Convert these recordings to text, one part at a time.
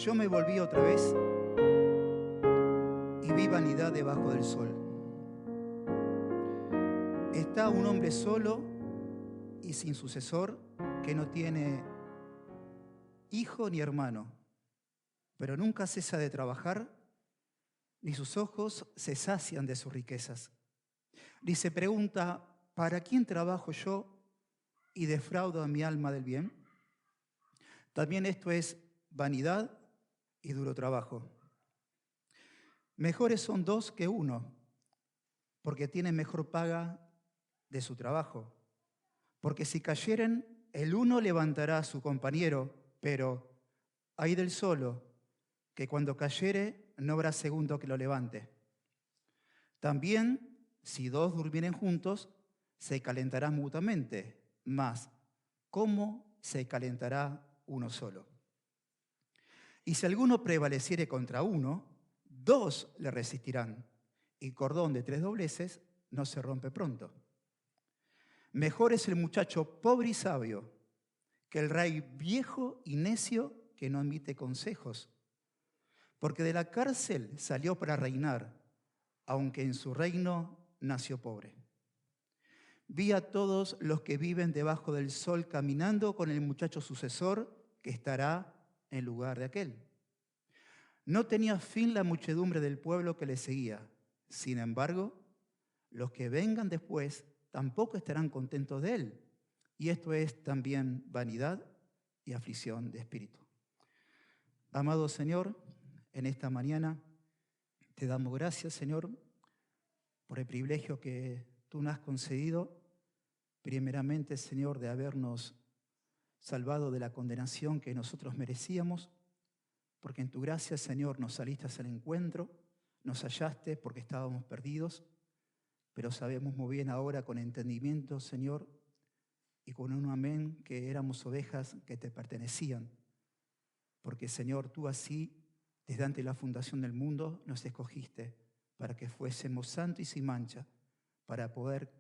Yo me volví otra vez y vi vanidad debajo del sol. Está un hombre solo y sin sucesor, que no tiene hijo ni hermano, pero nunca cesa de trabajar, ni sus ojos se sacian de sus riquezas. Ni se pregunta, ¿para quién trabajo yo y defraudo a mi alma del bien? También esto es vanidad y duro trabajo. Mejores son dos que uno, porque tienen mejor paga de su trabajo. Porque si cayeren, el uno levantará a su compañero, pero ay del solo, que cuando cayere no habrá segundo que lo levante. También, si dos durmieren juntos, se calentarán mutuamente, mas ¿cómo se calentará uno solo? Y si alguno prevaleciere contra uno, dos le resistirán, y cordón de 3 dobleces no se rompe pronto. Mejor es el muchacho pobre y sabio que el rey viejo y necio que no admite consejos, porque de la cárcel salió para reinar, aunque en su reino nació pobre. Vi a todos los que viven debajo del sol caminando con el muchacho sucesor que estará en lugar de aquel. No tenía fin la muchedumbre del pueblo que le seguía. Sin embargo, los que vengan después tampoco estarán contentos de él. Y esto es también vanidad y aflicción de espíritu. Amado Señor, en esta mañana te damos gracias, Señor, por el privilegio que tú nos has concedido, primeramente, Señor, de habernos salvado de la condenación que nosotros merecíamos, porque en tu gracia, Señor, nos saliste al encuentro, nos hallaste porque estábamos perdidos, pero sabemos muy bien ahora con entendimiento, Señor, y con un amén, que éramos ovejas que te pertenecían. Porque, Señor, tú así, desde antes de la fundación del mundo, nos escogiste para que fuésemos santos y sin mancha, para poder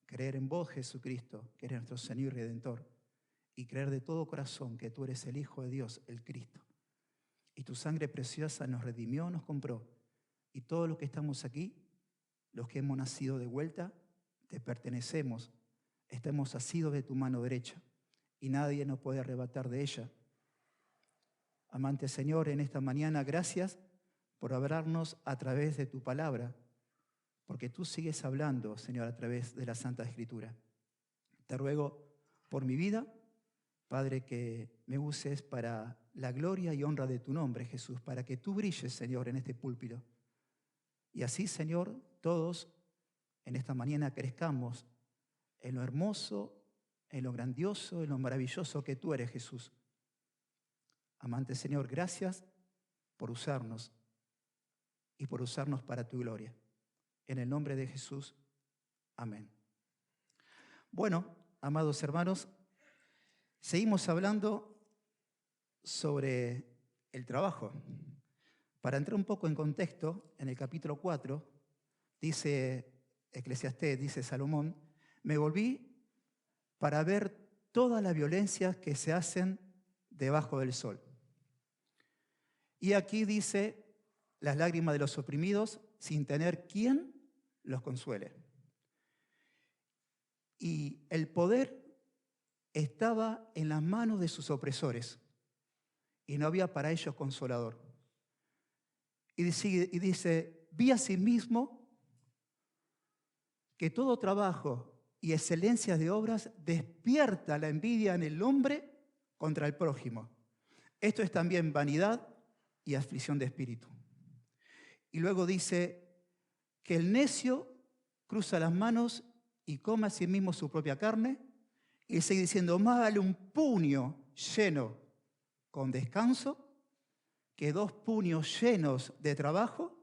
creer en vos, Jesucristo, que eres nuestro Señor y Redentor, y creer de todo corazón que tú eres el Hijo de Dios, el Cristo. Y tu sangre preciosa nos redimió, nos compró. Y todos los que estamos aquí, los que hemos nacido de vuelta, te pertenecemos. Estamos asidos de tu mano derecha y nadie nos puede arrebatar de ella. Amante Señor, en esta mañana, gracias por hablarnos a través de tu palabra, porque tú sigues hablando, Señor, a través de la Santa Escritura. Te ruego por mi vida, Padre, que me uses para la gloria y honra de tu nombre, Jesús, para que tú brilles, Señor, en este púlpito. Y así, Señor, todos en esta mañana crezcamos en lo hermoso, en lo grandioso, en lo maravilloso que tú eres, Jesús. Amante Señor, gracias por usarnos y por usarnos para tu gloria. En el nombre de Jesús, amén. Bueno, amados hermanos, seguimos hablando sobre el trabajo. Para entrar un poco en contexto, en el capítulo 4, dice Eclesiastés, dice Salomón, me volví para ver todas las violencias que se hacen debajo del sol. Y aquí dice, las lágrimas de los oprimidos sin tener quien los consuele. Y el poder estaba en las manos de sus opresores y no había para ellos consolador. Y dice, vi asimismo que todo trabajo y excelencia de obras despierta la envidia en el hombre contra el prójimo. Esto es también vanidad y aflicción de espíritu. Y luego dice que el necio cruza las manos y come a sí mismo su propia carne, y sigue diciendo, más vale un puño lleno con descanso que 2 puños llenos de trabajo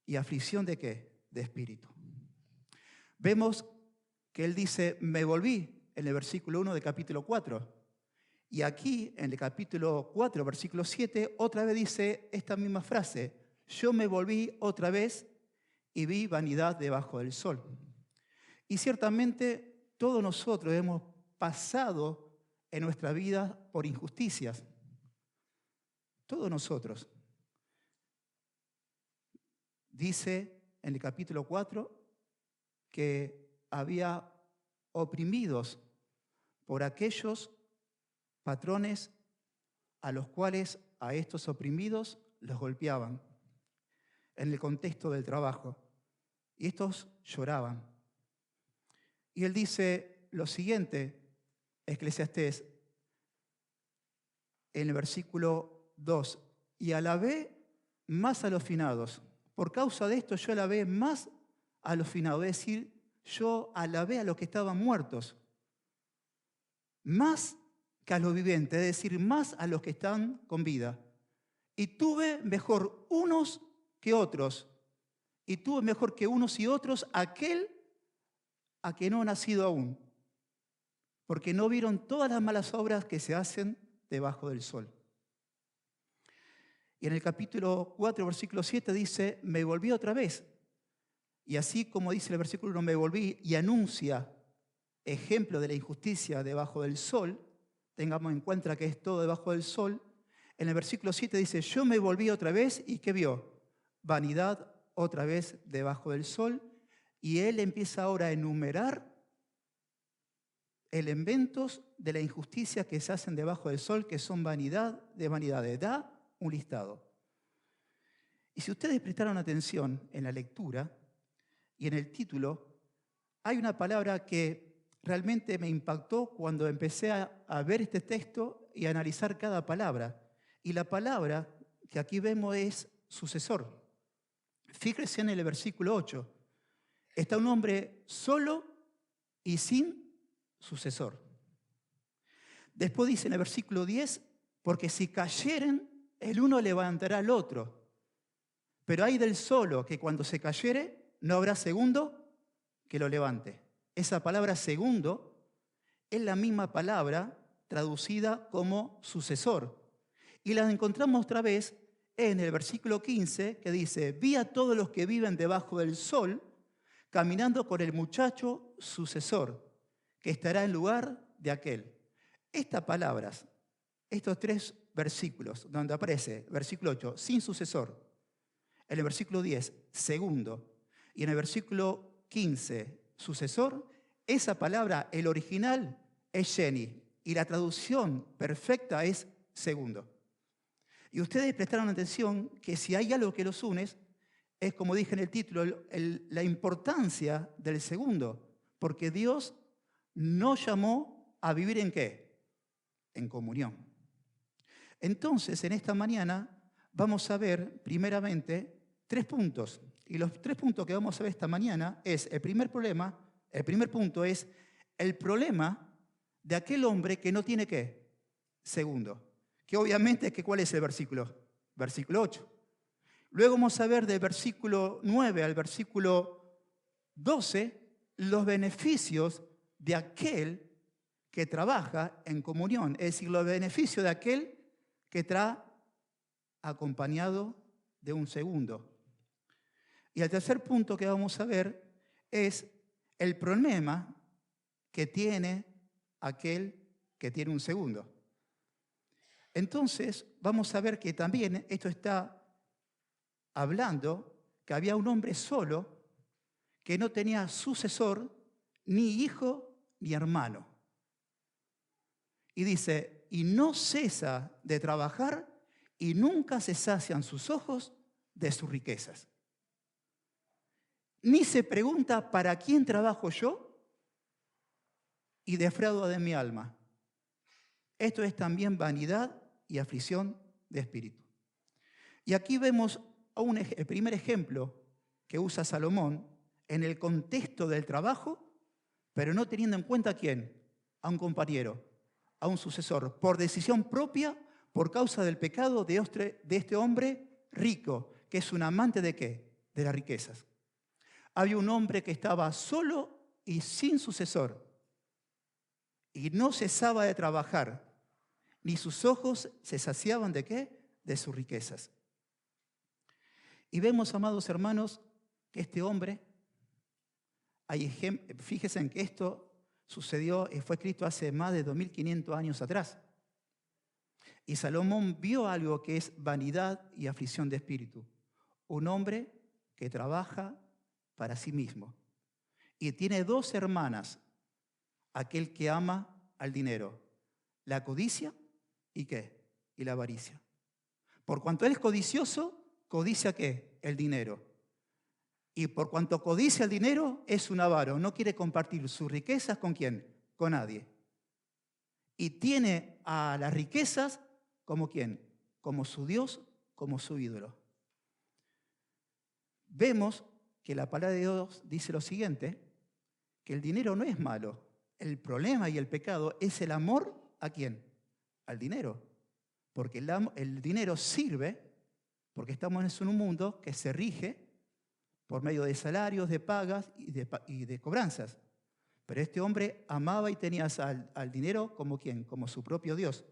y aflicción ¿de qué? De espíritu. Vemos que él dice, me volví, en el versículo 1 del capítulo 4. Y aquí, en el capítulo 4, versículo 7, otra vez dice esta misma frase, yo me volví otra vez y vi vanidad debajo del sol. Y ciertamente todos nosotros hemos pasado en nuestra vida por injusticias. todos nosotros. Dice en el capítulo 4 que había oprimidos por aquellos patrones a los cuales a estos oprimidos los golpeaban en el contexto del trabajo. Y estos lloraban. Y él dice lo siguiente, Eclesiastés, en el versículo 2, y alabé más a los finados. Por causa de esto yo alabé más a los finados, es decir, yo alabé a los que estaban muertos, más que a los vivientes, es decir, más a los que están con vida. Y tuve mejor unos que otros, y tuve mejor que unos y otros aquel a que no ha nacido aún, porque no vieron todas las malas obras que se hacen debajo del sol. Y en el capítulo 4, versículo 7 dice, me volví otra vez. Y así como dice el versículo 1, me volví y anuncia ejemplo de la injusticia debajo del sol, tengamos en cuenta que es todo debajo del sol. En el versículo 7 dice, yo me volví otra vez y ¿qué vio? Vanidad otra vez debajo del sol. Y él empieza ahora a enumerar elementos de la injusticia que se hacen debajo del sol, que son vanidad de vanidades. Da un listado. Y si ustedes prestaron atención en la lectura y en el título, hay una palabra que realmente me impactó cuando empecé a ver este texto y a analizar cada palabra. Y la palabra que aquí vemos es sucesor. Fíjense en el versículo 8. Está un hombre solo y sin sucesor. Después dice en el versículo 10, porque si cayeren, el uno levantará al otro. Pero hay del solo que cuando se cayere, no habrá segundo que lo levante. Esa palabra segundo es la misma palabra traducida como sucesor. Y la encontramos otra vez en el versículo 15 que dice, vi a todos los que viven debajo del sol caminando con el muchacho sucesor, que estará en lugar de aquel. Estas palabras, estos tres versículos, donde aparece, versículo 8, sin sucesor, en el versículo 10, segundo, y en el versículo 15, sucesor, esa palabra, el original, es Sheni, y la traducción perfecta es segundo. Y ustedes prestaron atención que si hay algo que los une, es como dije en el título, la importancia del segundo, porque Dios nos llamó a vivir ¿en qué? En comunión. Entonces, en esta mañana vamos a ver primeramente 3 puntos. Y los 3 puntos que vamos a ver esta mañana es el primer punto es el problema de aquel hombre que no tiene ¿qué? Segundo. Que obviamente, ¿cuál es el versículo? Versículo 8. Luego vamos a ver del versículo 9 al versículo 12 los beneficios de aquel que trabaja en comunión. Es decir, los beneficios de aquel que trae acompañado de un segundo. Y el tercer punto que vamos a ver es el problema que tiene aquel que tiene un segundo. Entonces, vamos a ver que también esto está hablando que había un hombre solo que no tenía sucesor, ni hijo, ni hermano. Y dice, y no cesa de trabajar y nunca se sacian sus ojos de sus riquezas. Ni se pregunta, ¿para quién trabajo yo? Y defraudo de mi alma. Esto es también vanidad y aflicción de espíritu. Y aquí vemos el primer ejemplo que usa Salomón en el contexto del trabajo, pero no teniendo en cuenta a quién, a un compañero, a un sucesor, por decisión propia, por causa del pecado de este hombre rico, que es un amante de ¿qué? De las riquezas. Había un hombre que estaba solo y sin sucesor, y no cesaba de trabajar, ni sus ojos se saciaban ¿de qué? De sus riquezas. Y vemos, amados hermanos, que este hombre, fíjense en que esto sucedió y fue escrito hace más de 2500 años atrás. Y Salomón vio algo que es vanidad y aflicción de espíritu. Un hombre que trabaja para sí mismo. Y tiene dos hermanas, aquel que ama al dinero, la codicia y ¿qué? Y la avaricia. Por cuanto él es codicioso, codicia ¿qué? El dinero. Y por cuanto codicia el dinero, es un avaro, no quiere compartir sus riquezas ¿con quién? Con nadie. Y tiene a las riquezas como ¿quién? Como su Dios, como su ídolo. Vemos que la palabra de Dios dice lo siguiente, que el dinero no es malo. El problema y el pecado es el amor ¿a quién? Al dinero. Porque el dinero sirve, porque estamos en un mundo que se rige por medio de salarios, de pagas y de cobranzas. Pero este hombre amaba y tenía al dinero como ¿quién? Como su propio Dios.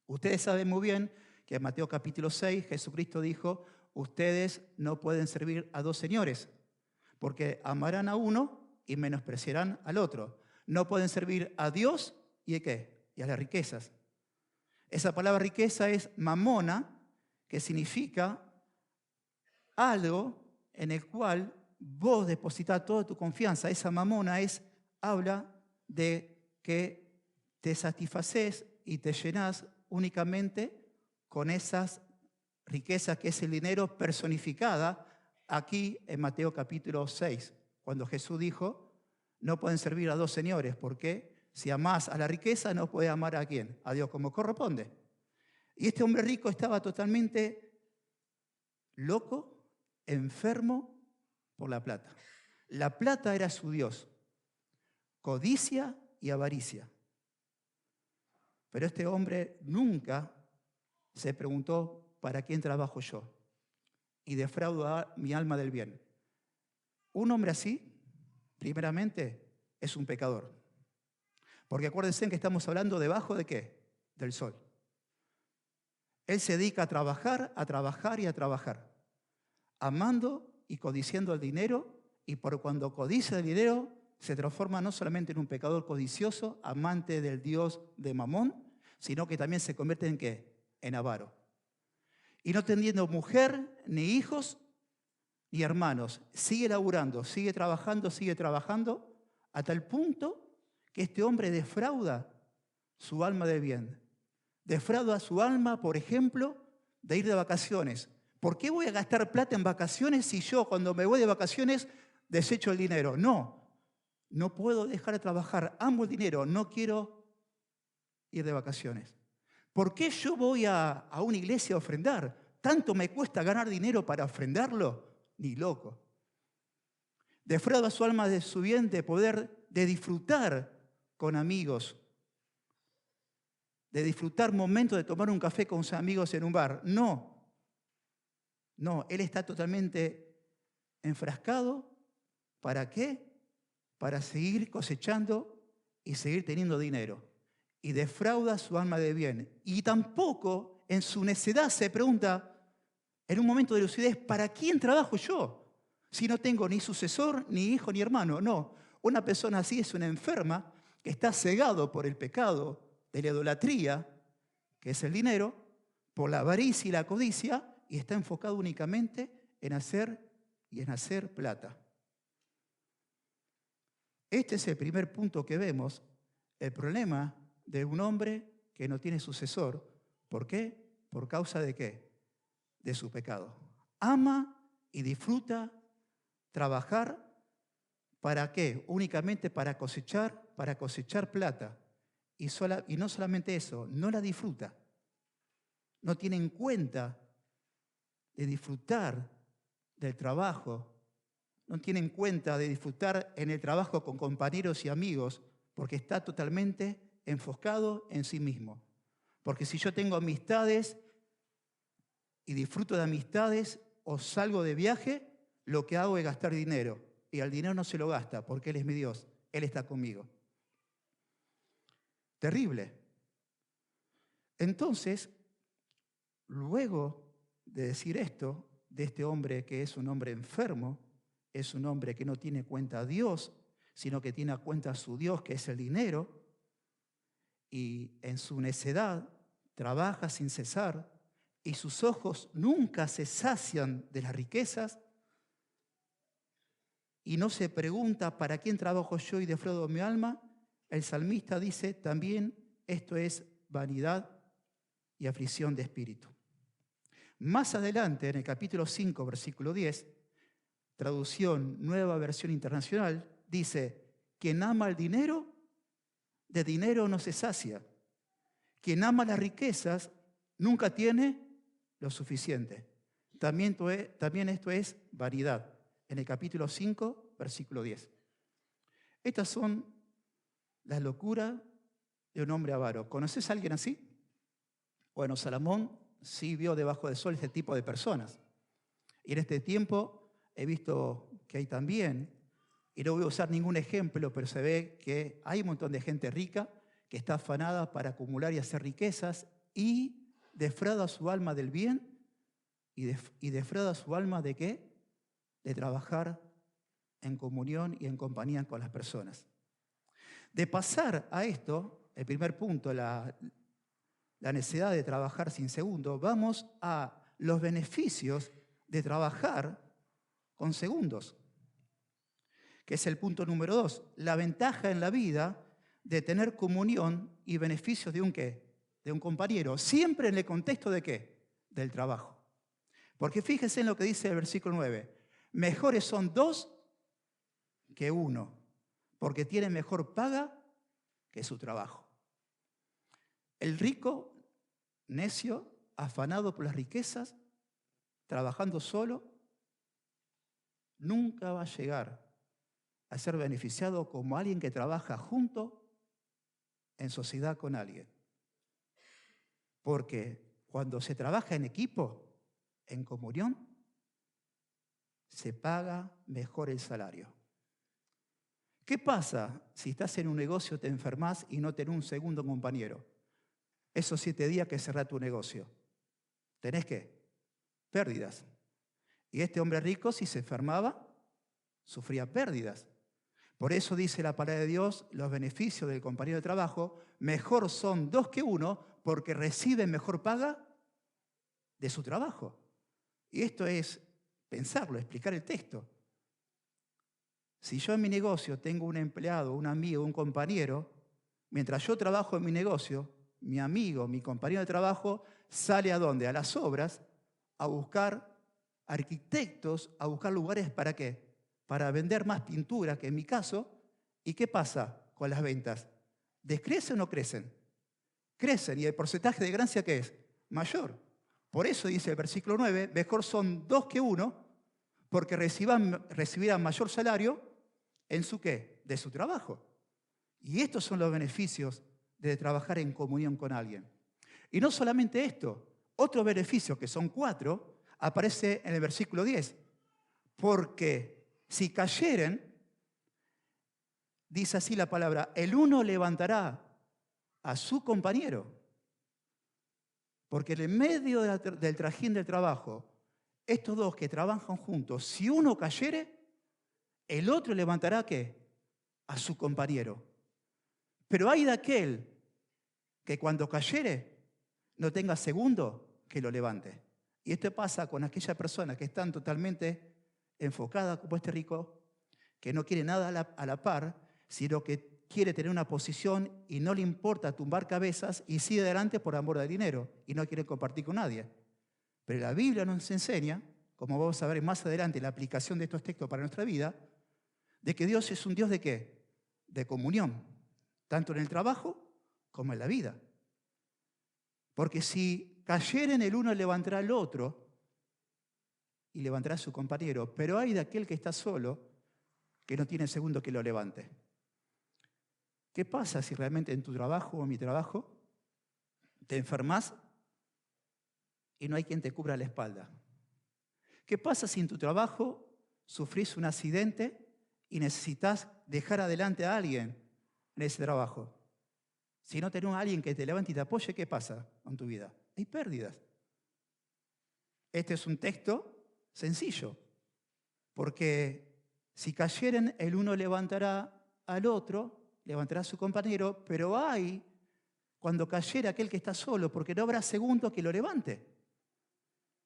Ustedes saben muy bien que en Mateo capítulo 6 Jesucristo dijo, ustedes no pueden servir a dos señores, porque amarán a uno y menospreciarán al otro. No pueden servir a Dios y ¿a qué? Y a las riquezas. Esa palabra riqueza es mamona, que significa algo en el cual vos depositas toda tu confianza. Esa mamona habla de que te satisfaces y te llenás únicamente con esas riquezas que es el dinero personificada aquí en Mateo capítulo 6, cuando Jesús dijo, no pueden servir a dos señores, porque si amás a la riqueza no puedes amar a quién, a Dios como corresponde. Y este hombre rico estaba totalmente loco, enfermo por la plata. La plata era su Dios, codicia y avaricia. Pero este hombre nunca se preguntó, ¿para quién trabajo yo? Y defraudo a mi alma del bien. Un hombre así, primeramente, es un pecador. Porque acuérdense que estamos hablando debajo de ¿qué? Del sol. Él se dedica a trabajar y a trabajar, amando y codiciando el dinero, y por cuando codicia el dinero, se transforma no solamente en un pecador codicioso, amante del Dios de Mamón, sino que también se convierte en ¿qué? En avaro. Y no teniendo mujer, ni hijos, ni hermanos, sigue laburando, sigue trabajando, hasta el punto que este hombre defrauda su alma de bien. Defrauda su alma, por ejemplo, de ir de vacaciones. ¿Por qué voy a gastar plata en vacaciones si yo cuando me voy de vacaciones desecho el dinero? No puedo dejar de trabajar, amo el dinero, no quiero ir de vacaciones. ¿Por qué yo voy a una iglesia a ofrendar? ¿Tanto me cuesta ganar dinero para ofrendarlo? Ni loco. Defrauda su alma de su bien, de poder, de disfrutar con amigos, de disfrutar momentos de tomar un café con sus amigos en un bar. No, él está totalmente enfrascado. ¿Para qué? Para seguir cosechando y seguir teniendo dinero. Y defrauda su alma de bien. Y tampoco en su necedad se pregunta, en un momento de lucidez, ¿para quién trabajo yo? Si no tengo ni sucesor, ni hijo, ni hermano. No, una persona así es una enferma que está cegado por el pecado de la idolatría, que es el dinero, por la avaricia y la codicia, y está enfocado únicamente en hacer plata. Este es el primer punto que vemos, el problema de un hombre que no tiene sucesor. ¿Por qué? ¿Por causa de qué? De su pecado. Ama y disfruta trabajar, ¿para qué? Únicamente para cosechar plata. Y no solamente eso, no la disfruta. No tiene en cuenta de disfrutar del trabajo. No tiene en cuenta de disfrutar en el trabajo con compañeros y amigos, porque está totalmente enfocado en sí mismo. Porque si yo tengo amistades y disfruto de amistades o salgo de viaje, lo que hago es gastar dinero. Y al dinero no se lo gasta, porque Él es mi Dios. Él está conmigo. Terrible. Entonces, luego de decir esto, de este hombre que es un hombre enfermo, es un hombre que no tiene cuenta a Dios, sino que tiene a cuenta a su Dios, que es el dinero, y en su necedad trabaja sin cesar y sus ojos nunca se sacian de las riquezas y no se pregunta ¿para quién trabajo yo y defraudo mi alma? El salmista dice también esto es vanidad y aflicción de espíritu. Más adelante, en el capítulo 5, versículo 10, traducción Nueva Versión Internacional, dice, quien ama el dinero, de dinero no se sacia. Quien ama las riquezas, nunca tiene lo suficiente. También esto es vanidad, en el capítulo 5, versículo 10. Estas son las locuras de un hombre avaro. ¿Conoces a alguien así? Bueno, Salomón sí vio debajo del sol este tipo de personas. Y en este tiempo he visto que hay también, y no voy a usar ningún ejemplo, pero se ve que hay un montón de gente rica que está afanada para acumular y hacer riquezas y defrauda su alma del bien y defrauda su alma ¿de qué? De trabajar en comunión y en compañía con las personas. De pasar a esto, el primer punto, la necesidad de trabajar sin segundo, vamos a los beneficios de trabajar con segundos, que es el punto número 2. La ventaja en la vida de tener comunión y beneficios de un ¿qué? De un compañero, siempre en el contexto de ¿qué? Del trabajo. Porque fíjense en lo que dice el versículo 9. Mejores son 2 que 1, porque tienen mejor paga que su trabajo. El rico, necio, afanado por las riquezas, trabajando solo, nunca va a llegar a ser beneficiado como alguien que trabaja junto en sociedad con alguien. Porque cuando se trabaja en equipo, en comunión, se paga mejor el salario. ¿Qué pasa si estás en un negocio, te enfermas y no tenés un segundo compañero? Esos 7 días que cerrás tu negocio, ¿tenés qué? Pérdidas. Y este hombre rico, si se enfermaba, sufría pérdidas. Por eso dice la palabra de Dios, los beneficios del compañero de trabajo, mejor son 2 que 1, porque reciben mejor paga de su trabajo. Y esto es pensarlo, explicar el texto. Si yo en mi negocio tengo un empleado, un amigo, un compañero, mientras yo trabajo en mi negocio, mi amigo, mi compañero de trabajo, sale ¿a dónde? A las obras, a buscar arquitectos, a buscar lugares ¿para qué? Para vender más pintura que en mi caso. ¿Y qué pasa con las ventas? ¿Descrecen o no crecen? Crecen. ¿Y el porcentaje de ganancia qué es? Mayor. Por eso dice el versículo 9, mejor son 2 que 1, porque recibirán mayor salario en su ¿qué? De su trabajo. Y estos son los beneficios de trabajar en comunión con alguien. Y no solamente esto, otro beneficio, que son 4, aparece en el versículo 10. Porque si cayeren, dice así la palabra, el uno levantará a su compañero. Porque en el medio del trajín del trabajo, estos dos que trabajan juntos, si uno cayere, el otro levantará ¿qué? A su compañero. Pero hay de aquel que cuando cayere no tenga segundo que lo levante. Y esto pasa con aquellas personas que están totalmente enfocadas como este rico, que no quiere nada a la par, sino que quiere tener una posición y no le importa tumbar cabezas y sigue adelante por amor al dinero y no quiere compartir con nadie. Pero la Biblia nos enseña, como vamos a ver más adelante, la aplicación de estos textos para nuestra vida, de que Dios es un Dios ¿de qué? De comunión, tanto en el trabajo como en la vida. Porque si cayeren, el uno levantará al otro y levantará a su compañero, pero hay de aquel que está solo que no tiene segundo que lo levante. ¿Qué pasa si realmente en tu trabajo o en mi trabajo te enfermas y no hay quien te cubra la espalda? ¿Qué pasa si en tu trabajo sufrís un accidente y necesitas dejar adelante a alguien en ese trabajo? Si no tenés a alguien que te levante y te apoye, ¿qué pasa con tu vida? Hay pérdidas. Este es un texto sencillo, porque si cayeren, el uno levantará al otro, levantará a su compañero, pero hay cuando cayera aquel que está solo, porque no habrá segundo que lo levante.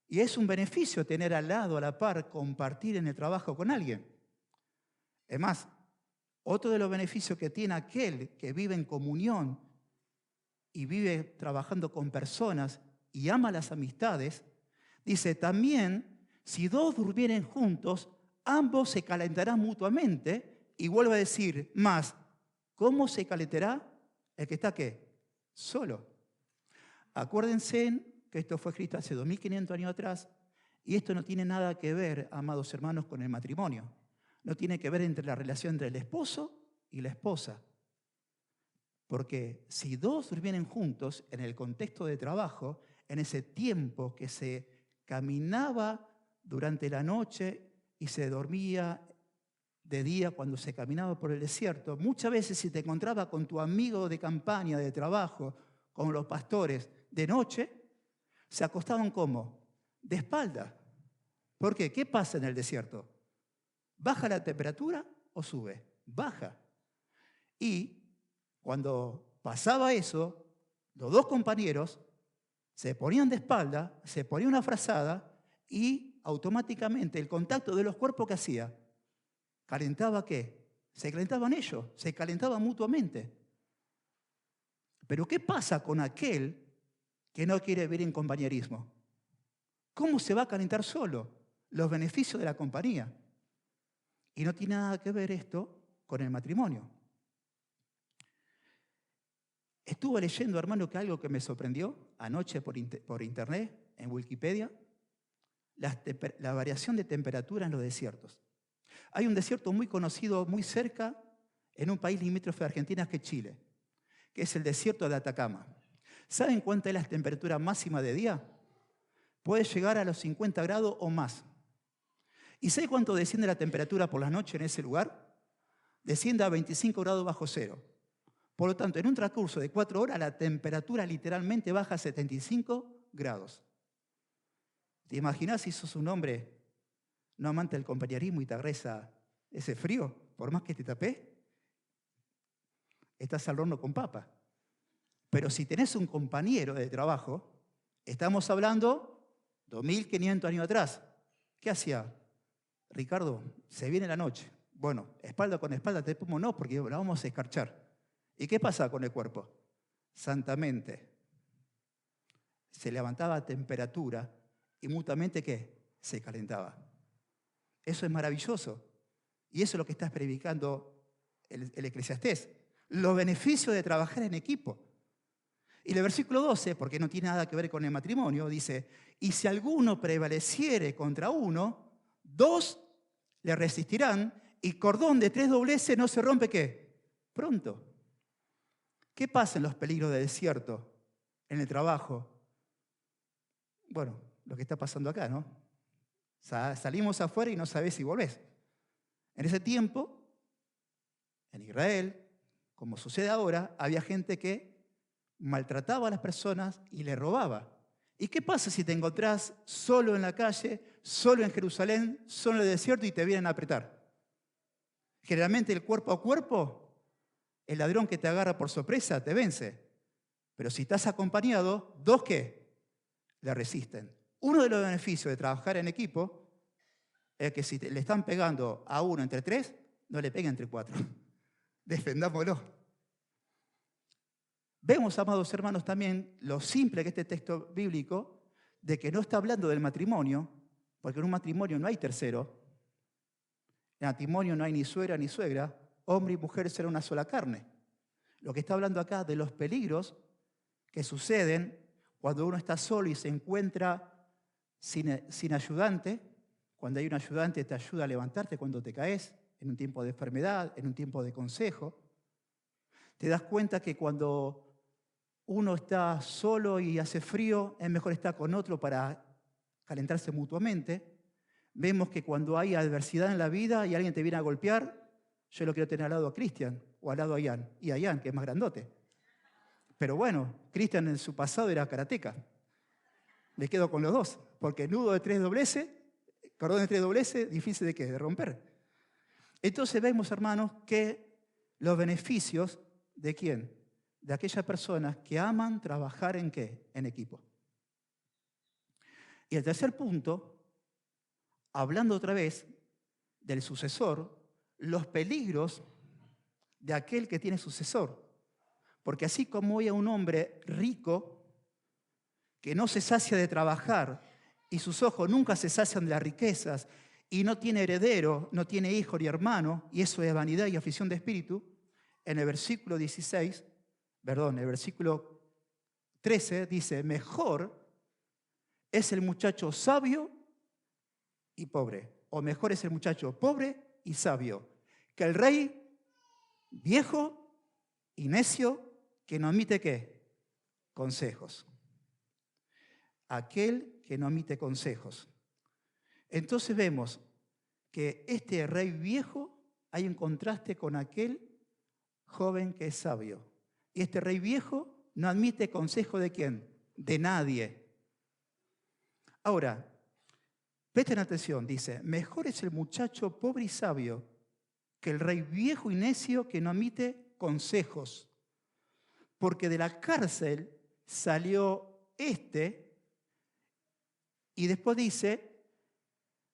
Y es un beneficio tener al lado, a la par, compartir en el trabajo con alguien. Es más, otro de los beneficios que tiene aquel que vive en comunión y vive trabajando con personas y ama las amistades, dice también, si dos durmieren juntos, ambos se calentarán mutuamente, y vuelve a decir más, ¿cómo se calentará el que está qué? Solo. Acuérdense que esto fue escrito hace 2500 años atrás, y esto no tiene nada que ver, amados hermanos, con el matrimonio. No tiene que ver entre la relación entre el esposo y la esposa. Porque si dos durmieren juntos en el contexto de trabajo, en ese tiempo que se caminaba durante la noche y se dormía de día cuando se caminaba por el desierto, muchas veces si te encontraba con tu amigo de campaña, de trabajo, con los pastores, de noche, se acostaban ¿cómo? De espalda. ¿Por qué? ¿Qué pasa en el desierto? ¿Baja la temperatura o sube? Baja. Y cuando pasaba eso, los dos compañeros se ponían de espalda, se ponían una frazada y automáticamente el contacto de los cuerpos que hacía, ¿calentaba qué? Se calentaban ellos, se calentaban mutuamente. Pero ¿qué pasa con aquel que no quiere vivir en compañerismo? ¿Cómo se va a calentar solo? Los beneficios de la compañía. Y no tiene nada que ver esto con el matrimonio. Estuve leyendo, hermano, que algo que me sorprendió anoche por internet, en Wikipedia, la variación de temperatura en los desiertos. Hay un desierto muy conocido, muy cerca, en un país limítrofe de Argentina, que es Chile, que es el desierto de Atacama. ¿Saben cuánta es la temperatura máxima de día? Puede llegar a los 50 grados o más. ¿Y sabe cuánto desciende la temperatura por la noche en ese lugar? Desciende a 25 grados bajo cero. Por lo tanto, en un transcurso de 4 horas, la temperatura literalmente baja a 75 grados. ¿Te imaginas si sos un hombre no amante del compañerismo y te agarra ese frío? Por más que te tapes, estás al horno con papa. Pero si tenés un compañero de trabajo, estamos hablando 2500 años atrás. ¿Qué hacía? Ricardo, se viene la noche. Bueno, espalda con espalda te pongo no, porque la vamos a escarchar. ¿Y qué pasa con el cuerpo? Santamente. Se levantaba a temperatura y mutuamente, ¿qué? Se calentaba. Eso es maravilloso. Y eso es lo que está predicando el Eclesiastés. Los beneficios de trabajar en equipo. Y el versículo 12, porque no tiene nada que ver con el matrimonio, dice, y si alguno prevaleciere contra uno, dos le resistirán, y cordón de 3 dobleces no se rompe, ¿qué? Pronto. ¿Qué pasa en los peligros del desierto, en el trabajo? Bueno, lo que está pasando acá, ¿no? Salimos afuera y no sabés si volvés. En ese tiempo, en Israel, como sucede ahora, había gente que maltrataba a las personas y le robaba. ¿Y qué pasa si te encontrás solo en la calle, solo en Jerusalén, solo en el desierto y te vienen a apretar? Generalmente el cuerpo a cuerpo, el ladrón que te agarra por sorpresa te vence. Pero si estás acompañado, dos ¿qué? Le resisten. Uno de los beneficios de trabajar en equipo es que si le están pegando a uno entre 3, no le peguen entre 4. Defendámoslo. Vemos, amados hermanos, también lo simple que este texto bíblico, de que no está hablando del matrimonio, porque en un matrimonio no hay tercero. En el matrimonio no hay ni suegra ni suegra, hombre y mujer serán una sola carne. Lo que está hablando acá de los peligros que suceden cuando uno está solo y se encuentra sin ayudante. Cuando hay un ayudante te ayuda a levantarte cuando te caes, en un tiempo de enfermedad, en un tiempo de consejo. Te das cuenta que cuando uno está solo y hace frío, es mejor estar con otro para calentarse mutuamente. Vemos que cuando hay adversidad en la vida y alguien te viene a golpear, yo lo quiero tener al lado a Cristian o al lado a Ian. Y a Ian, que es más grandote. Pero bueno, Cristian en su pasado era karateca. Me quedo con los dos, porque nudo de 3 dobleces, cordón de 3 dobleces, difícil de ¿qué? De romper. Entonces vemos, hermanos, que los beneficios ¿de quién? de aquellas personas que aman trabajar ¿en qué? En equipo. Y el tercer punto, hablando otra vez del sucesor, los peligros de aquel que tiene sucesor. Porque así como hoy a un hombre rico que no se sacia de trabajar y sus ojos nunca se sacian de las riquezas y no tiene heredero, no tiene hijo ni hermano, y eso es vanidad y aflicción de espíritu, en el versículo 13 dice, mejor es el muchacho sabio y pobre, o mejor es el muchacho pobre y sabio, que el rey viejo y necio que no admite ¿qué? Consejos. Aquel que no admite consejos. Entonces vemos que este rey viejo hay un contraste con aquel joven que es sabio. Y este rey viejo no admite consejo ¿de quién? De nadie. Ahora, presten atención, dice, mejor es el muchacho pobre y sabio que el rey viejo y necio que no admite consejos. Porque de la cárcel salió y después dice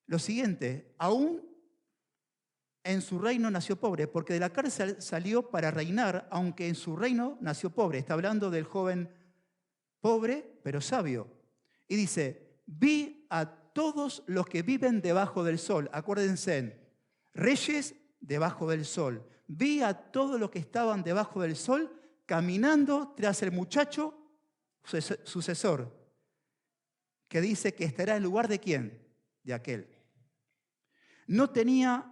lo siguiente, aún en su reino nació pobre, porque de la cárcel salió para reinar, aunque en su reino nació pobre. Está hablando del joven pobre, pero sabio. Y dice, vi a todos los que viven debajo del sol. Acuérdense, reyes debajo del sol. Vi a todos los que estaban debajo del sol caminando tras el muchacho sucesor, que dice que estará en lugar de quién, de aquel. No tenía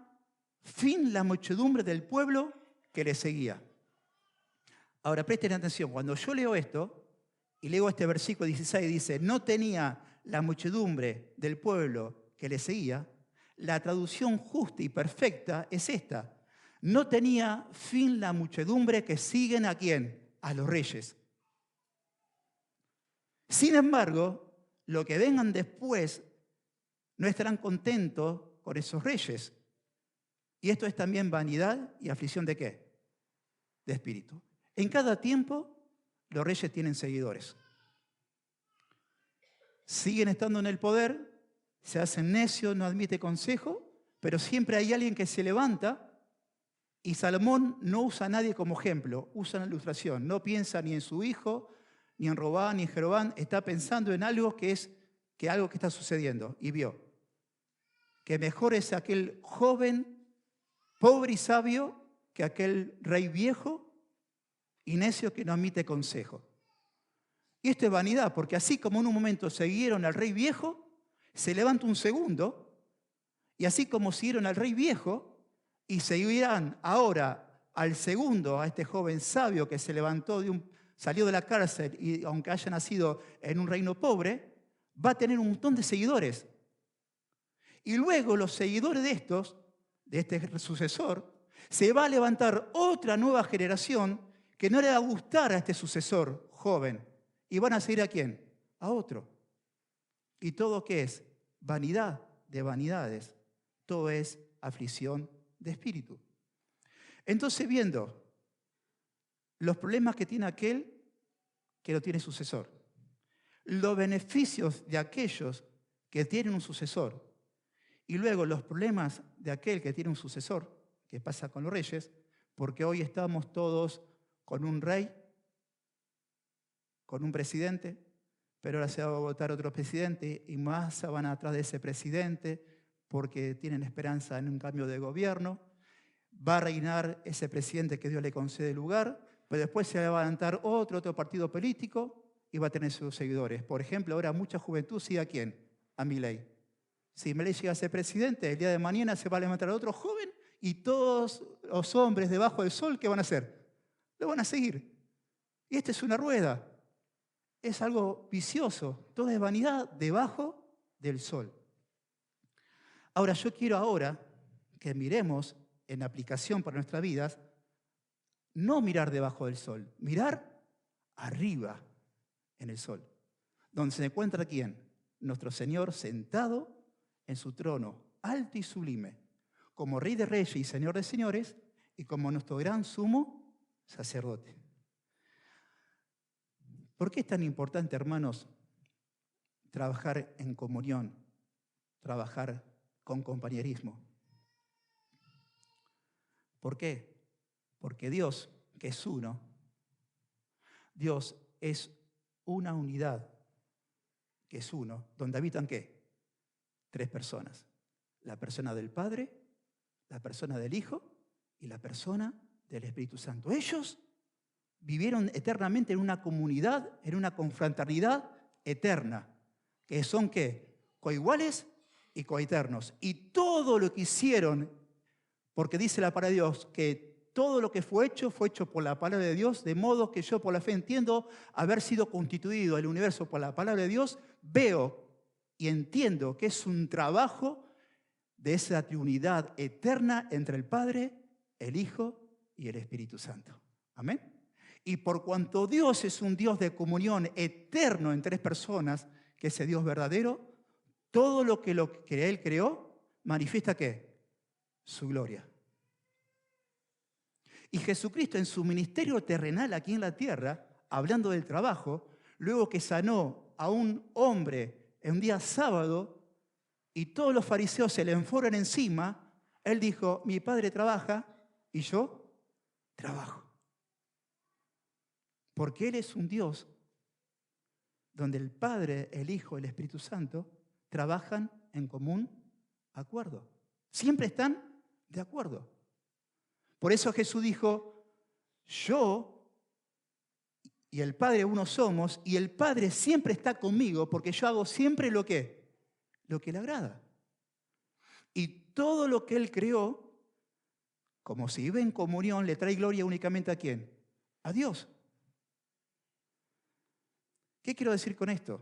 fin la muchedumbre del pueblo que le seguía. Ahora presten atención, cuando yo leo esto, y leo este versículo 16, dice, no tenía la muchedumbre del pueblo que le seguía, la traducción justa y perfecta es esta. No tenía fin la muchedumbre que siguen ¿a quién? A los reyes. Sin embargo, los que vengan después no estarán contentos con esos reyes. Y esto es también vanidad y aflicción ¿de qué? De espíritu. En cada tiempo los reyes tienen seguidores. Siguen estando en el poder, se hacen necios, no admite consejo, pero siempre hay alguien que se levanta y Salomón no usa a nadie como ejemplo, usa una ilustración. No piensa ni en su hijo, ni en Robán, ni en Jeroboam, está pensando en algo que está sucediendo y vio. Que mejor es aquel joven, pobre y sabio, que aquel rey viejo y necio que no admite consejo. Y esto es vanidad, porque así como en un momento siguieron al rey viejo, se levanta un segundo, y así como siguieron al rey viejo, y seguirán ahora al segundo, a este joven sabio que se levantó salió de la cárcel, y aunque haya nacido en un reino pobre, va a tener un montón de seguidores. Y luego los seguidores de este sucesor, se va a levantar otra nueva generación que no le va a gustar a este sucesor joven. ¿Y van a seguir a quién? A otro. ¿Y todo qué es? Vanidad de vanidades. Todo es aflicción de espíritu. Entonces, viendo los problemas que tiene aquel que no tiene sucesor, los beneficios de aquellos que tienen un sucesor, y luego los problemas de aquel que tiene un sucesor, que pasa con los reyes, porque hoy estamos todos con un rey, con un presidente, pero ahora se va a votar otro presidente y más van atrás de ese presidente porque tienen esperanza en un cambio de gobierno. Va a reinar ese presidente que Dios le concede lugar, pero después se va a levantar otro partido político y va a tener sus seguidores. Por ejemplo, ahora mucha juventud sigue ¿a quién? A Milei. Si Milei llega a ser presidente, el día de mañana se va a levantar otro joven y todos los hombres debajo del sol, ¿qué van a hacer? Lo van a seguir. Y esta es una rueda. Es algo vicioso. Todo es vanidad debajo del sol. Ahora, yo quiero que miremos en aplicación para nuestras vidas, no mirar debajo del sol, mirar arriba en el sol. Donde se encuentra ¿quién? Nuestro Señor sentado en su trono, alto y sublime, como Rey de Reyes y Señor de Señores, y como nuestro gran sumo sacerdote. ¿Por qué es tan importante, hermanos, trabajar en comunión, trabajar con compañerismo? ¿Por qué? Porque Dios, que es uno, Dios es una unidad, que es uno, donde habitan ¿qué? 3 personas. La persona del Padre, la persona del Hijo y la persona del Espíritu Santo. Ellos vivieron eternamente en una comunidad, en una confraternidad eterna, que son ¿qué? Coiguales y coeternos. Y todo lo que hicieron, porque dice la palabra de Dios que todo lo que fue hecho por la palabra de Dios, de modo que yo por la fe entiendo haber sido constituido el universo por la palabra de Dios, veo y entiendo que es un trabajo de esa Trinidad eterna entre el Padre, el Hijo y el Espíritu Santo. Amén. Y por cuanto Dios es un Dios de comunión eterno en 3 personas, que es el Dios verdadero, todo lo que Él creó manifiesta ¿qué? Su gloria. Y Jesucristo en su ministerio terrenal aquí en la tierra, hablando del trabajo, luego que sanó a un hombre en un día sábado y todos los fariseos se le enforan encima, Él dijo, mi Padre trabaja y yo trabajo. Porque Él es un Dios donde el Padre, el Hijo y el Espíritu Santo trabajan en común acuerdo. Siempre están de acuerdo. Por eso Jesús dijo, yo y el Padre uno somos, y el Padre siempre está conmigo porque yo hago siempre lo que le agrada. Y todo lo que Él creó, como si vive en comunión, le trae gloria únicamente ¿a quién? A Dios. ¿Qué quiero decir con esto?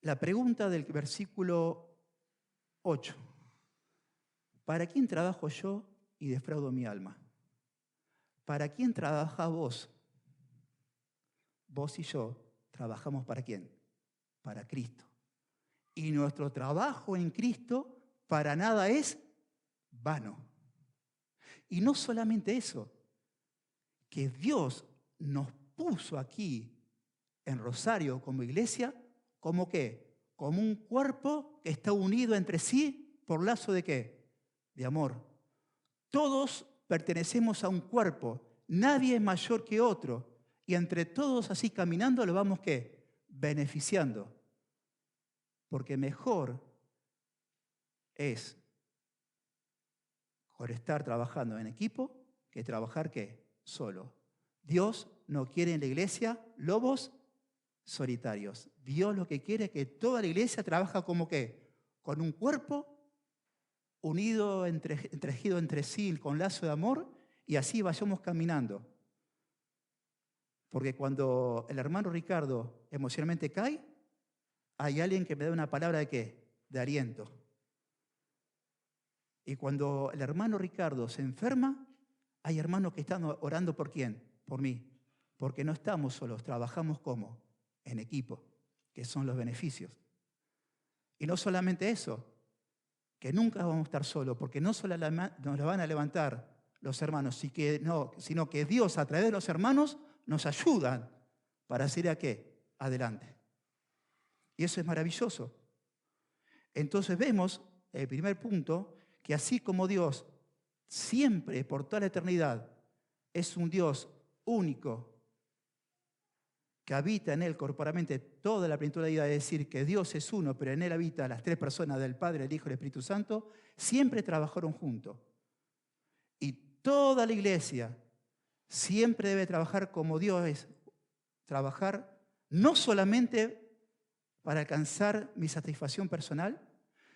La pregunta del versículo 8. ¿Para quién trabajo yo y defraudo mi alma? ¿Para quién trabaja vos? Vos y yo trabajamos ¿para quién? Para Cristo. Y nuestro trabajo en Cristo para nada es vano. Y no solamente eso, que Dios nos puso aquí en Rosario como iglesia, ¿como qué? Como un cuerpo que está unido entre sí por lazo ¿de qué? De amor. Todos pertenecemos a un cuerpo, nadie es mayor que otro, y entre todos así caminando lo vamos ¿qué? Beneficiando. Porque mejor es por estar trabajando en equipo que trabajar ¿qué? Solo. Dios no quiere en la iglesia lobos solitarios. Dios lo que quiere es que toda la iglesia trabaje como ¿qué? Con un cuerpo unido, entregido entre sí con lazo de amor, y así vayamos caminando. Porque cuando el hermano Ricardo emocionalmente cae, hay alguien que me da una palabra ¿de qué? De aliento. Y cuando el hermano Ricardo se enferma, hay hermanos que están orando ¿por quién? Por mí. Porque no estamos solos, trabajamos ¿cómo? En equipo, que son los beneficios. Y no solamente eso, que nunca vamos a estar solos, porque no solo nos la van a levantar los hermanos, sino que Dios a través de los hermanos nos ayudan para seguir ¿a qué? Adelante. Y eso es maravilloso. Entonces vemos, el primer punto, que así como Dios siempre, por toda la eternidad, es un Dios único, que habita en Él corporalmente toda la plenitud de la vida, es decir, que Dios es uno, pero en Él habita las 3 personas del Padre, el Hijo y el Espíritu Santo, siempre trabajaron juntos. Y toda la iglesia siempre debe trabajar como Dios es, trabajar no solamente para alcanzar mi satisfacción personal,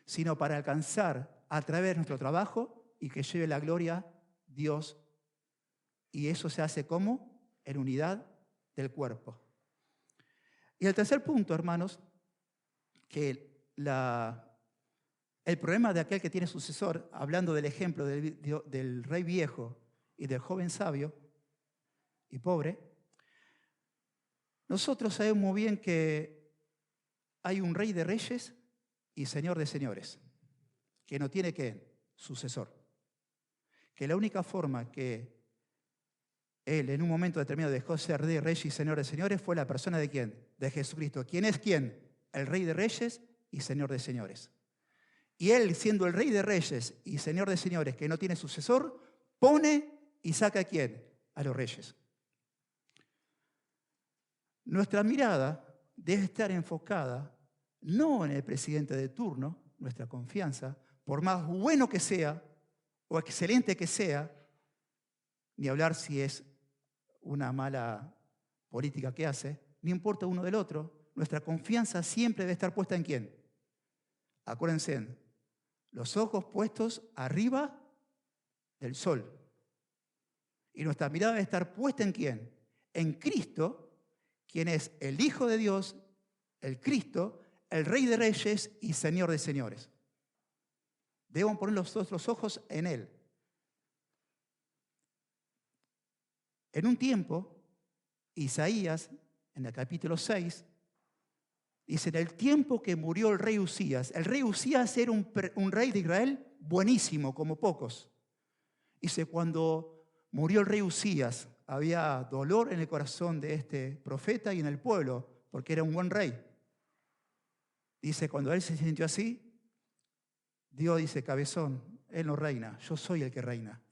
sino para alcanzar a través de nuestro trabajo y que lleve la gloria Dios. Y eso se hace como en unidad del cuerpo. Y el tercer punto, hermanos, que el problema de aquel que tiene sucesor, hablando del ejemplo del rey viejo y del joven sabio y pobre, nosotros sabemos muy bien que hay un rey de reyes y señor de señores, que no tiene ¿qué? Sucesor. Que la única forma que Él en un momento determinado dejó de ser rey y señor de señores, fue la persona de ¿quién? De Jesucristo. ¿Quién es quién? El rey de reyes y señor de señores. Y Él, siendo el rey de reyes y señor de señores, que no tiene sucesor, pone y saca ¿a quién? A los reyes. Nuestra mirada debe estar enfocada no en el presidente de turno, nuestra confianza, por más bueno que sea o excelente que sea, ni hablar si es una mala política que hace, no importa uno del otro, nuestra confianza siempre debe estar puesta ¿en quién? Acuérdense, los ojos puestos arriba del sol. Y nuestra mirada debe estar puesta ¿en quién? En Cristo, quien es el Hijo de Dios, el Cristo, el Rey de Reyes y Señor de Señores. Debemos poner los ojos en Él. En un tiempo, Isaías, en el capítulo 6, dice, en el tiempo que murió el rey Usías era un rey de Israel buenísimo, como pocos. Dice, cuando murió el rey Usías, había dolor en el corazón de este profeta y en el pueblo, porque era un buen rey. Dice, cuando él se sintió así, Dios dice, cabezón, él no reina, yo soy el que reina.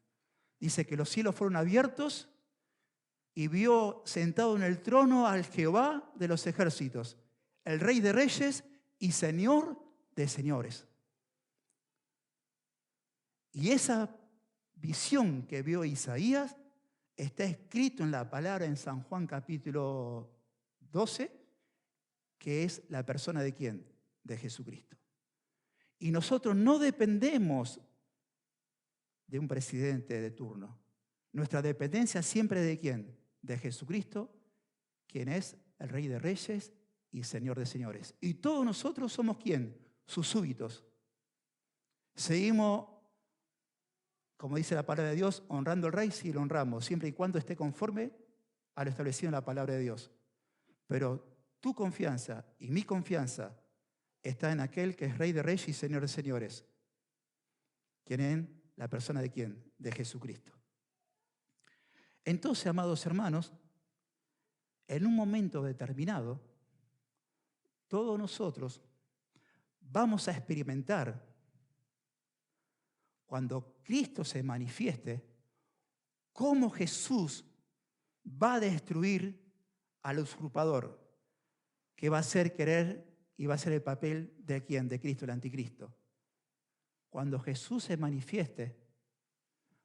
Dice que los cielos fueron abiertos y vio sentado en el trono al Jehová de los ejércitos, el Rey de reyes y Señor de señores. Y esa visión que vio Isaías está escrito en la palabra en San Juan capítulo 12, que es la persona de ¿quién? De Jesucristo. Y nosotros no dependemos de un presidente de turno. Nuestra dependencia siempre de ¿quién? De Jesucristo, quien es el Rey de reyes y Señor de señores. Y todos nosotros somos ¿quién? Sus súbditos. Seguimos, como dice la palabra de Dios, honrando al Rey, sí lo honramos, siempre y cuando esté conforme a lo establecido en la palabra de Dios. Pero tu confianza y mi confianza está en aquel que es Rey de reyes y Señor de señores. ¿Quién es? La persona de ¿quién? De Jesucristo. Entonces, amados hermanos, en un momento determinado, todos nosotros vamos a experimentar, cuando Cristo se manifieste, cómo Jesús va a destruir al usurpador, que va a hacer querer y va a ser el papel de ¿quién? De Cristo, el anticristo. Cuando Jesús se manifieste,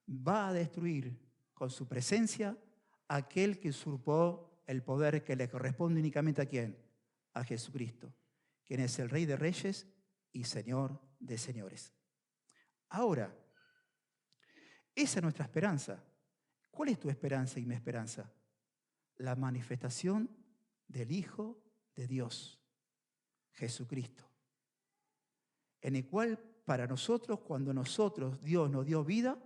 va a destruir con su presencia a aquel que usurpó el poder que le corresponde únicamente ¿a quién? A Jesucristo, quien es el Rey de reyes y Señor de señores. Ahora, esa es nuestra esperanza. ¿Cuál es tu esperanza y mi esperanza? La manifestación del Hijo de Dios, Jesucristo, en el cual para nosotros, cuando Dios nos dio vida,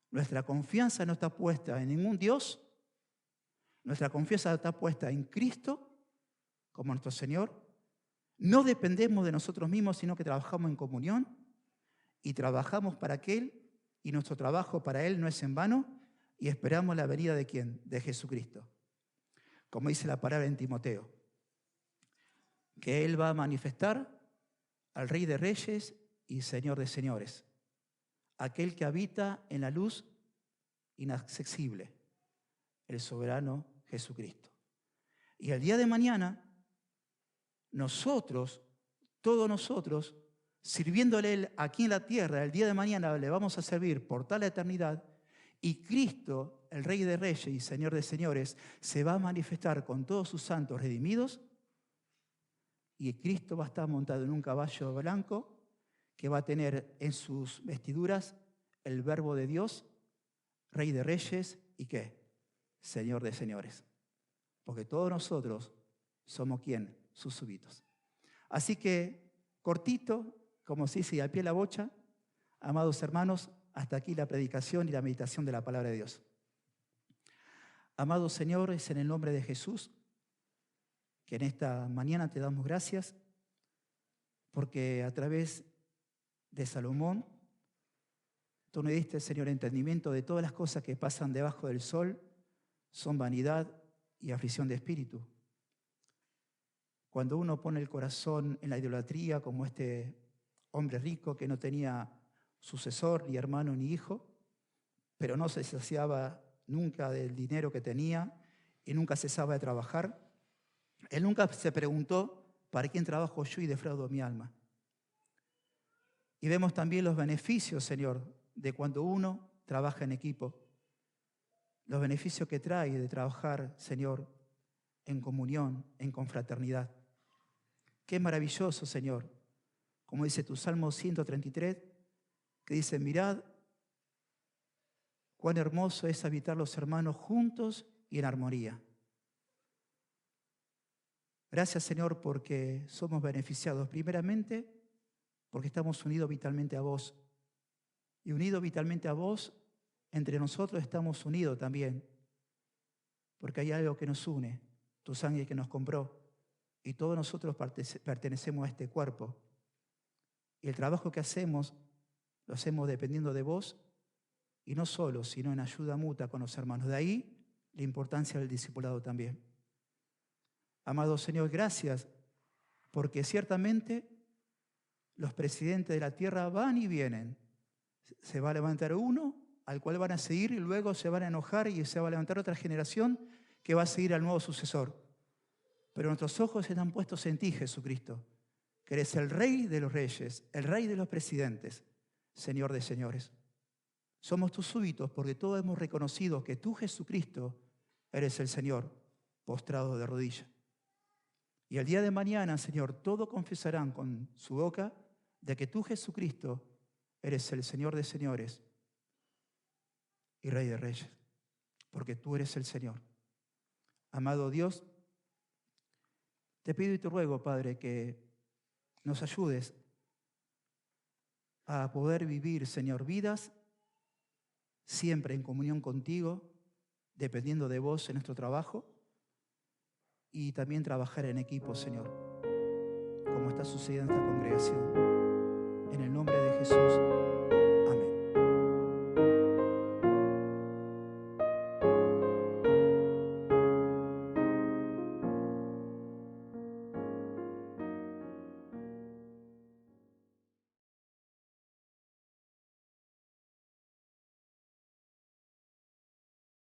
nuestra confianza no está puesta en ningún Dios, nuestra confianza está puesta en Cristo como nuestro Señor. No dependemos de nosotros mismos, sino que trabajamos en comunión y trabajamos para aquel, y nuestro trabajo para Él no es en vano, y esperamos la venida de ¿quién? De Jesucristo. Como dice la palabra en Timoteo, que Él va a manifestar al Rey de reyes y Señor de señores, aquel que habita en la luz inaccesible, el soberano Jesucristo. Y el día de mañana, nosotros, todos nosotros, sirviéndole Él aquí en la tierra, el día de mañana le vamos a servir por toda la eternidad, y Cristo, el Rey de reyes y Señor de señores, se va a manifestar con todos sus santos redimidos, y Cristo va a estar montado en un caballo blanco que va a tener en sus vestiduras el Verbo de Dios, Rey de reyes y ¿qué? Señor de señores. Porque todos nosotros somos ¿quién? Sus súbditos. Así que, cortito, como se dice, al pie de la bocha, amados hermanos, hasta aquí la predicación y la meditación de la palabra de Dios. Amados señores, en el nombre de Jesús, que en esta mañana te damos gracias, porque a través de Salomón Tú nos diste, Señor, entendimiento de todas las cosas que pasan debajo del sol, son vanidad y aflicción de espíritu. Cuando uno pone el corazón en la idolatría, como este hombre rico que no tenía sucesor, ni hermano, ni hijo, pero no se saciaba nunca del dinero que tenía y nunca cesaba de trabajar, él nunca se preguntó, ¿para quién trabajo yo y defraudo mi alma? Y vemos también los beneficios, Señor, de cuando uno trabaja en equipo. Los beneficios que trae de trabajar, Señor, en comunión, en confraternidad. Qué maravilloso, Señor. Como dice tu Salmo 133, que dice, mirad cuán hermoso es habitar los hermanos juntos y en armonía. Gracias, Señor, porque somos beneficiados primeramente porque estamos unidos vitalmente a vos. Y unidos vitalmente a vos, entre nosotros estamos unidos también, porque hay algo que nos une, tu sangre que nos compró, y todos nosotros pertenecemos a este cuerpo. Y el trabajo que hacemos, lo hacemos dependiendo de vos, y no solo, sino en ayuda mutua con los hermanos. De ahí la importancia del discipulado también. Amado Señor, gracias, porque ciertamente los presidentes de la tierra van y vienen. Se va a levantar uno al cual van a seguir y luego se van a enojar y se va a levantar otra generación que va a seguir al nuevo sucesor. Pero nuestros ojos están puestos en ti, Jesucristo, que eres el Rey de los reyes, el Rey de los presidentes, Señor de señores. Somos tus súbditos porque todos hemos reconocido que tú, Jesucristo, eres el Señor, postrado de rodillas. Y el día de mañana, Señor, todos confesarán con su boca de que tú, Jesucristo, eres el Señor de señores y Rey de reyes, porque tú eres el Señor. Amado Dios, te pido y te ruego, Padre, que nos ayudes a poder vivir, Señor, vidas siempre en comunión contigo, dependiendo de vos en nuestro trabajo y también trabajar en equipo, Señor, como está sucediendo en esta congregación. En el nombre de Jesús.